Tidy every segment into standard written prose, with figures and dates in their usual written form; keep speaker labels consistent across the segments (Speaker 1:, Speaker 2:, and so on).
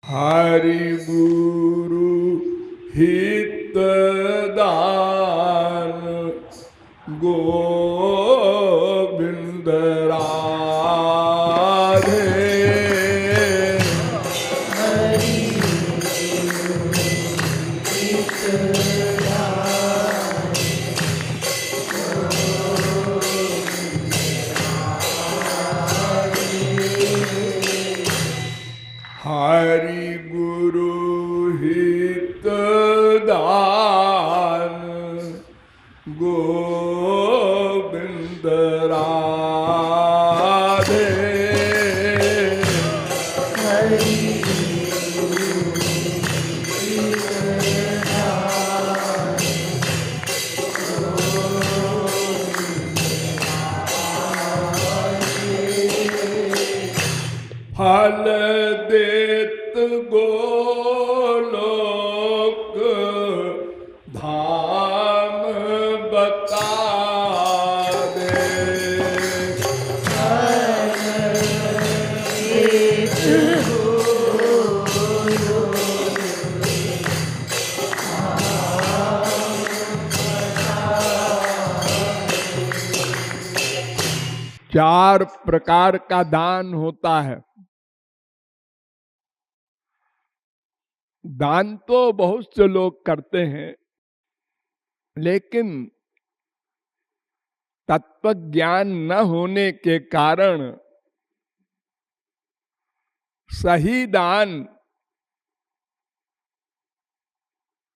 Speaker 1: हरि गुरु हितदान गोविंद राधे। हरि गुरु हितदान गोविंद राधे। फल देत गोलोक धाम बता दे। चार प्रकार का दान होता है। दान तो बहुत से लोग करते हैं, लेकिन तत्व ज्ञान न होने के कारण सही दान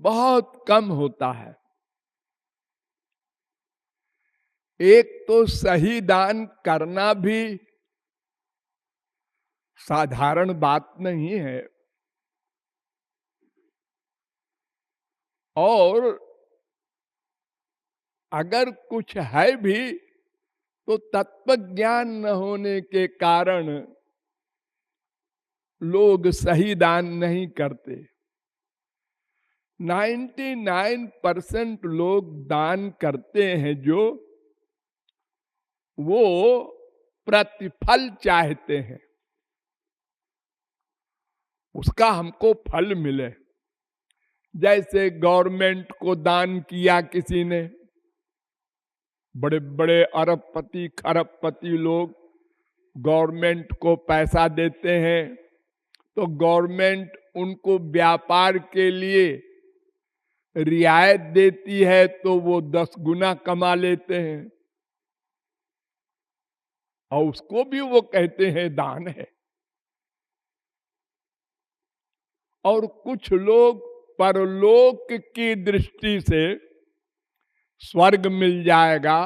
Speaker 1: बहुत कम होता है। एक तो सही दान करना भी साधारण बात नहीं है, और अगर कुछ है भी तो तत्व ज्ञान न होने के कारण लोग सही दान नहीं करते। 99% लोग दान करते हैं जो वो प्रतिफल चाहते हैं, उसका हमको फल मिले। जैसे गवर्नमेंट को दान किया किसी ने, बड़े बड़े अरबपति खरबपति लोग गवर्नमेंट को पैसा देते हैं, तो गवर्नमेंट उनको व्यापार के लिए रियायत देती है तो वो 10 गुना कमा लेते हैं, और उसको भी वो कहते हैं दान है। और कुछ लोग परलोक की दृष्टि से स्वर्ग मिल जाएगा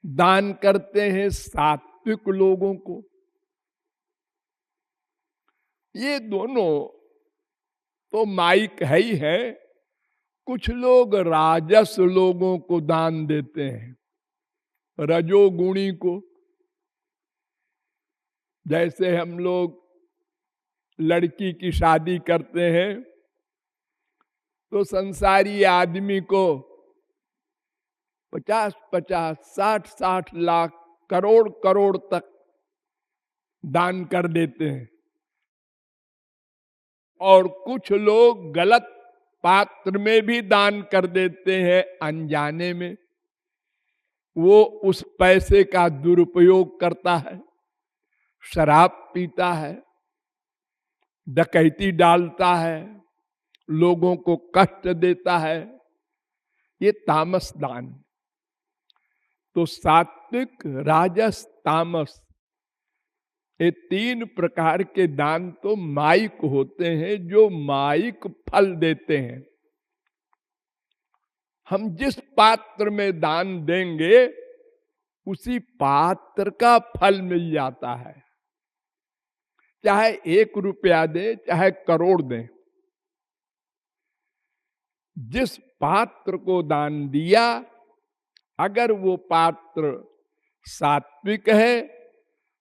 Speaker 1: दान करते हैं सात्विक लोगों को। ये दोनों तो माइक है ही है। कुछ लोग राजस लोगों को दान देते हैं, रजोगुणी को। जैसे हम लोग लड़की की शादी करते हैं तो संसारी आदमी को 50-50, 60-60 लाख, करोड़ करोड़ तक दान कर देते हैं। और कुछ लोग गलत पात्र में भी दान कर देते हैं अनजाने में। वो उस पैसे का दुरुपयोग करता है, शराब पीता है, डकैती डालता है, लोगों को कष्ट देता है। ये तामस दान। तो सात्विक, राजस, तामस, ये 3 प्रकार के दान तो माइक होते हैं, जो माइक फल देते हैं। हम जिस पात्र में दान देंगे उसी पात्र का फल मिल जाता है, चाहे 1 रुपया दे चाहे करोड़ दे। जिस पात्र को दान दिया, अगर वो पात्र सात्विक है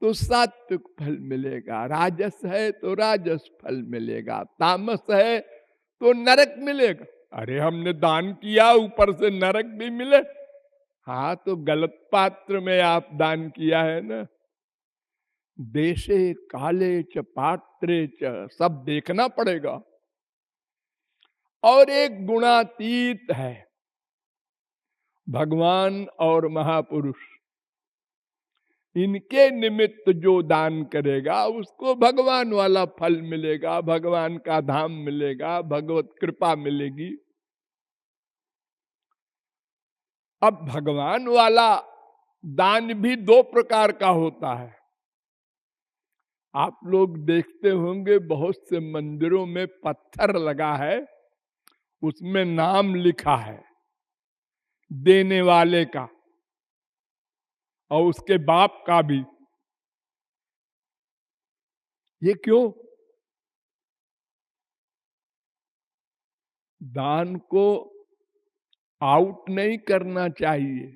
Speaker 1: तो सात्विक फल मिलेगा, राजस है तो राजस फल मिलेगा, तामस है तो नरक मिलेगा। अरे हमने दान किया ऊपर से नरक भी मिले, हाँ तो गलत पात्र में आप दान किया है ना। देशे काले च पात्रे च, सब देखना पड़ेगा। और एक गुणातीत है भगवान और महापुरुष, इनके निमित्त जो दान करेगा उसको भगवान वाला फल मिलेगा, भगवान का धाम मिलेगा, भगवत कृपा मिलेगी। अब भगवान वाला दान भी दो प्रकार का होता है। आप लोग देखते होंगे बहुत से मंदिरों में पत्थर लगा है, उसमें नाम लिखा है देने वाले का और उसके बाप का भी। ये क्यों? दान को आउट नहीं करना चाहिए।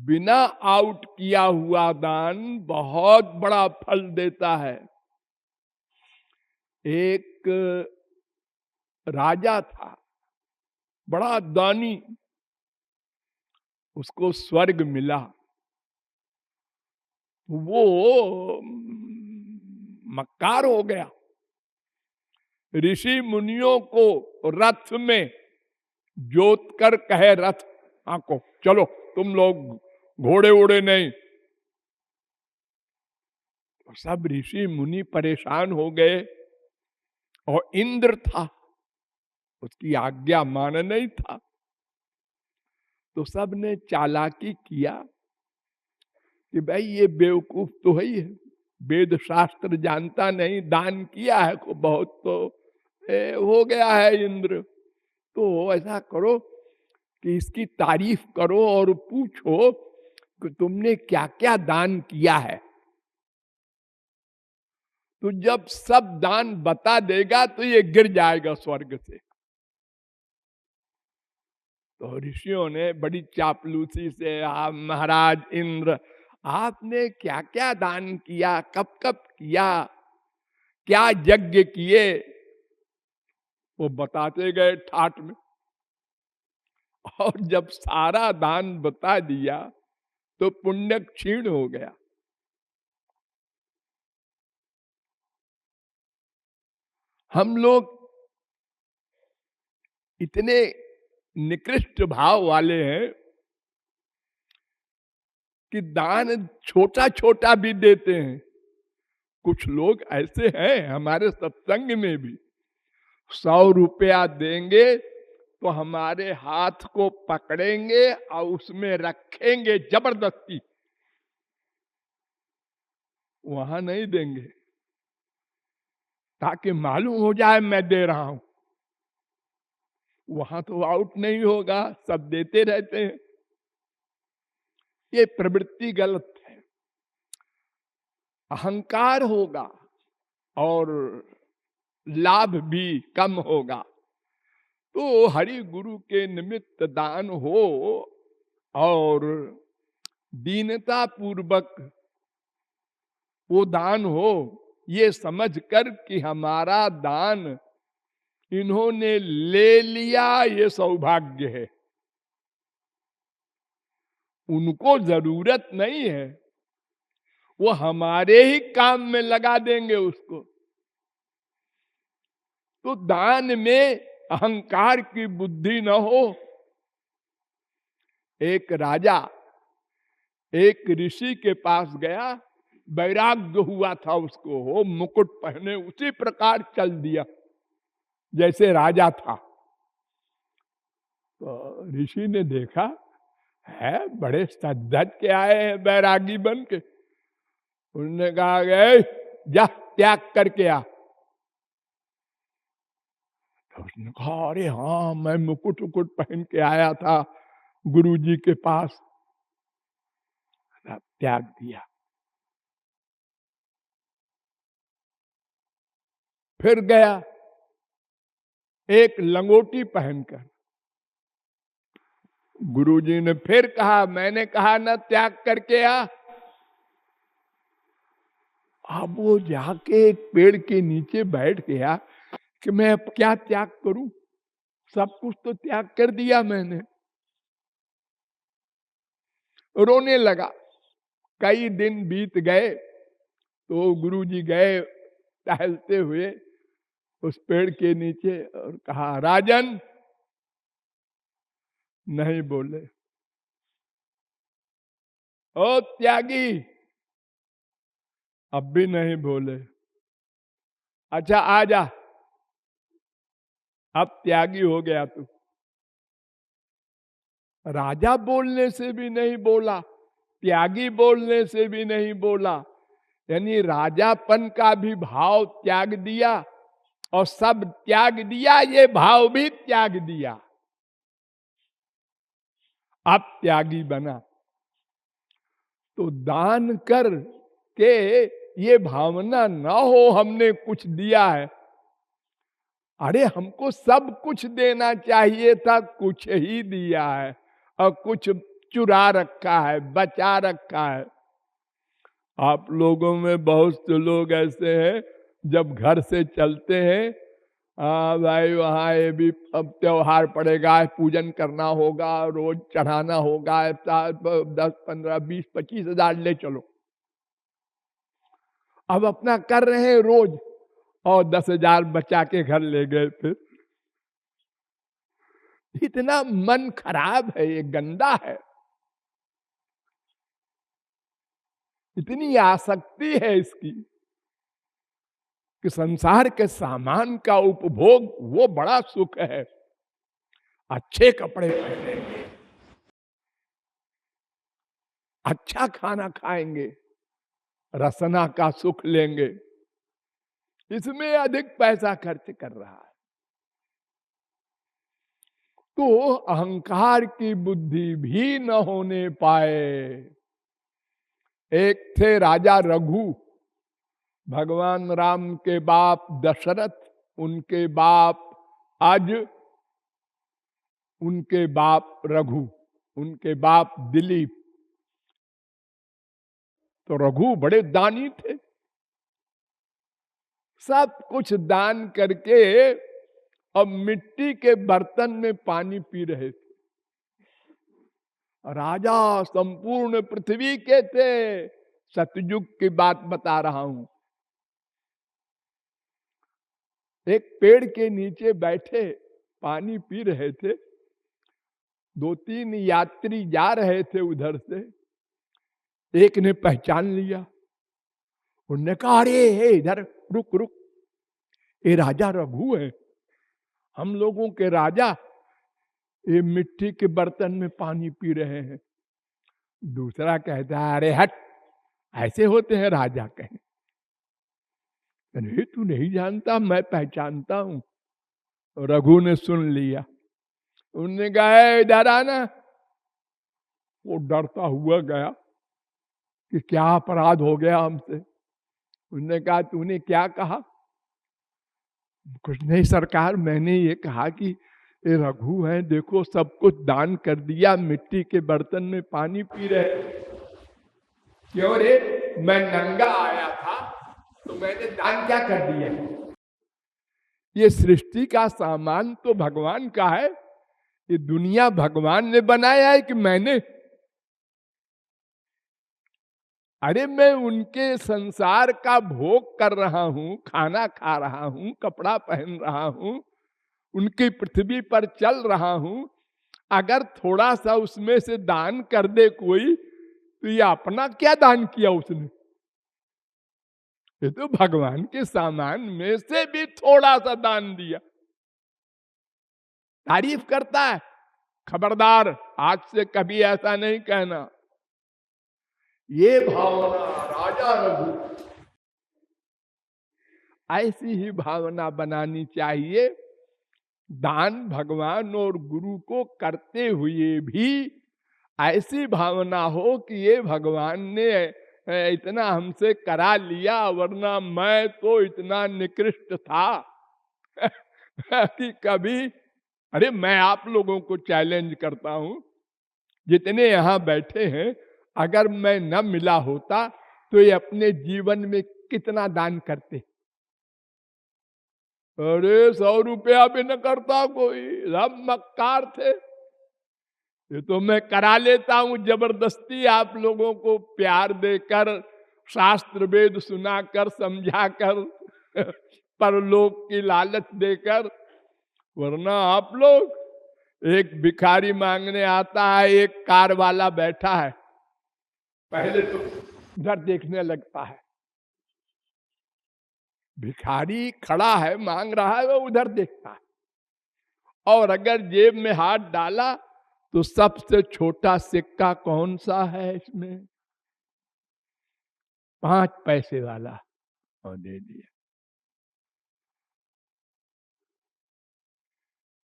Speaker 1: बिना आउट किया हुआ दान बहुत बड़ा फल देता है। एक राजा था, बड़ा दानी, उसको स्वर्ग मिला। वो मक्कार हो गया, ऋषि मुनियों को रथ में जोत कर कहे रथ आंको, चलो तुम लोग घोड़े उड़े नहीं। तो सब ऋषि मुनि परेशान हो गए और इंद्र था, उसकी आज्ञा मान नहीं था। तो सब ने चालाकी किया कि भाई ये बेवकूफ तो ही है, वेद शास्त्र जानता नहीं, दान किया है को बहुत तो हो गया है इंद्र। तो ऐसा करो कि इसकी तारीफ करो और पूछो कि तुमने क्या क्या दान किया है। तो जब सब दान बता देगा तो ये गिर जाएगा स्वर्ग से। तो ऋषियों ने बड़ी चापलूसी से, आप महाराज इंद्र, आपने क्या क्या दान किया, कब कब किया, क्या यज्ञ किए, वो बताते गए ठाट में। और जब सारा दान बता दिया तो पुण्य क्षीण हो गया। हम लोग इतने निकृष्ट भाव वाले हैं कि दान छोटा छोटा भी देते हैं। कुछ लोग ऐसे हैं हमारे सत्संग में भी, 100 रुपया देंगे तो हमारे हाथ को पकड़ेंगे और उसमें रखेंगे जबरदस्ती, वहां नहीं देंगे ताकि मालूम हो जाए मैं दे रहा हूं। वहां तो आउट नहीं होगा, सब देते रहते हैं। ये प्रवृत्ति गलत है। अहंकार होगा और लाभ भी कम होगा। तो हरि गुरु के निमित्त दान हो और दीनता पूर्वक वो दान हो, ये समझकर कि हमारा दान इन्होंने ले लिया, ये सौभाग्य है। उनको जरूरत नहीं है, वो हमारे ही काम में लगा देंगे उसको। तो दान में अहंकार की बुद्धि न हो। एक राजा एक ऋषि के पास गया, वैराग्य हुआ था उसको, हो मुकुट पहने उसी प्रकार चल दिया जैसे राजा था। तो ऋषि ने देखा है बड़े सज्जन के आए हैं बैरागी बन के। उन्होंने कहा गए जा त्याग करके आ। तो उसने कहा अरे हाँ, मैं मुकुट उकुट पहन के आया था गुरुजी के पास। त्याग दिया। फिर गया एक लंगोटी पहनकर। गुरुजी ने फिर कहा मैंने कहा ना त्याग करके आ। अब वो जाके एक पेड़ के नीचे बैठ गया कि मैं अब क्या त्याग करूं, सब कुछ तो त्याग कर दिया मैंने। रोने लगा। कई दिन बीत गए तो गुरुजी गए टहलते हुए उस पेड़ के नीचे और कहा, राजन। नहीं बोले। ओ त्यागी, अब भी नहीं बोले। अच्छा आ जा, अब त्यागी हो गया तू। राजा बोलने से भी नहीं बोला, त्यागी बोलने से भी नहीं बोला, यानी राजापन का भी भाव त्याग दिया और सब त्याग दिया, ये भाव भी त्याग दिया। अब त्यागी बना। तो दान कर के ये भावना ना हो हमने कुछ दिया है। अरे हमको सब कुछ देना चाहिए था, कुछ ही दिया है और कुछ चुरा रखा है, बचा रखा है। आप लोगों में बहुत से लोग ऐसे हैं, जब घर से चलते हैं, हाँ भाई वहाँ ये भी अब त्योहार पड़ेगा, पूजन करना होगा, रोज चढ़ाना होगा, 10, 15, 20, 25 हजार ले चलो। अब अपना कर रहे हैं रोज और 10,000 बचा के घर ले गए। फिर इतना मन खराब है, ये गंदा है, इतनी आसक्ति है इसकी कि संसार के सामान का उपभोग वो बड़ा सुख है। अच्छे कपड़े पहनेंगे, अच्छा खाना खाएंगे, रसना का सुख लेंगे, इसमें अधिक पैसा खर्च कर रहा है। तो अहंकार की बुद्धि भी न होने पाए। एक थे राजा रघु, भगवान राम के बाप दशरथ, उनके बाप अज, उनके बाप रघु, उनके बाप दिलीप। तो रघु बड़े दानी थे, सब कुछ दान करके अब मिट्टी के बर्तन में पानी पी रहे थे। राजा संपूर्ण पृथ्वी के थे, सतयुग की बात बता रहा हूं। एक पेड़ के नीचे बैठे पानी पी रहे थे, 2-3 यात्री जा रहे थे उधर से, एक ने पहचान लिया। उन्होंने कहा, अरे इधर रुक रुक, ये राजा रघु है, हम लोगों के राजा, ये मिट्टी के बर्तन में पानी पी रहे हैं। दूसरा कहता है, अरे हट, ऐसे होते हैं राजा? कहें, अरे तू नहीं जानता, मैं पहचानता हूं। रघु ने सुन लिया, उनने कहा, इधर आना। वो डरता हुआ गया कि क्या अपराध हो गया हमसे। उन्होंने कहा, तूने क्या कहा? कुछ नहीं सरकार, मैंने ये कहा कि ये रघु है, देखो सब कुछ दान कर दिया, मिट्टी के बर्तन में पानी पी रहे। क्यों रे, मैं नंगा आया था तो मैंने दान क्या कर दिया? ये सृष्टि का सामान तो भगवान का है, ये दुनिया भगवान ने बनाया है कि मैंने? अरे मैं उनके संसार का भोग कर रहा हूं, खाना खा रहा हूं, कपड़ा पहन रहा हूं, उनकी पृथ्वी पर चल रहा हूं। अगर थोड़ा सा उसमें से दान कर दे कोई, तो ये अपना क्या दान किया उसने? ये तो भगवान के सामान में से भी थोड़ा सा दान दिया। तारीफ करता है, खबरदार, आज से कभी ऐसा नहीं कहना। ये भावना राजा रघु, ऐसी ही भावना बनानी चाहिए। दान भगवान और गुरु को करते हुए भी ऐसी भावना हो कि ये भगवान ने इतना हमसे करा लिया, वरना मैं तो इतना निकृष्ट था कि कभी। अरे मैं आप लोगों को चैलेंज करता हूं, जितने यहां बैठे हैं, अगर मैं न मिला होता तो ये अपने जीवन में कितना दान करते? अरे 100 रुपया भी न करता कोई, सब मक्कार थे। ये तो मैं करा लेता हूं जबरदस्ती, आप लोगों को प्यार देकर, शास्त्र वेद सुनाकर, समझाकर, परलोक की लालच देकर। वरना आप लोग, एक भिखारी मांगने आता है, एक कार वाला बैठा है, पहले तो उधर देखने लगता है। भिखारी खड़ा है, मांग रहा है, वो उधर देखता है। और अगर जेब में हाथ डाला तो सबसे छोटा सिक्का कौन सा है इसमें? 5 पैसे वाला, और दे दिया।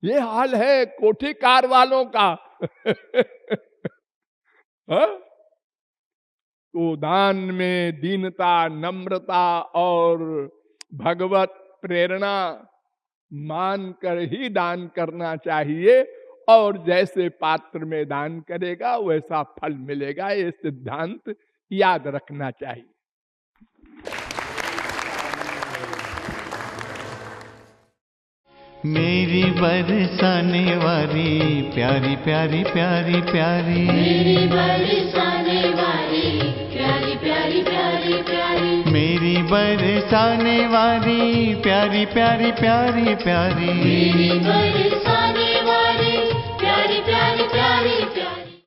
Speaker 1: ये हाल है कोठी कार वालों का। हाँ? तो दान में दीनता, नम्रता और भगवत प्रेरणा मानकर ही दान करना चाहिए, और जैसे पात्र में दान करेगा वैसा फल मिलेगा। ये सिद्धांत याद रखना चाहिए।
Speaker 2: मेरी बरसाने वाली प्यारी प्यारी प्यारी प्यारी,
Speaker 3: मेरी बरसाने वाली प्यारी प्यारी प्यारी प्यारी,
Speaker 2: मेरी बरसाने वाली प्यारी प्यारी प्यारी प्यारी,
Speaker 3: मेरी बरसाने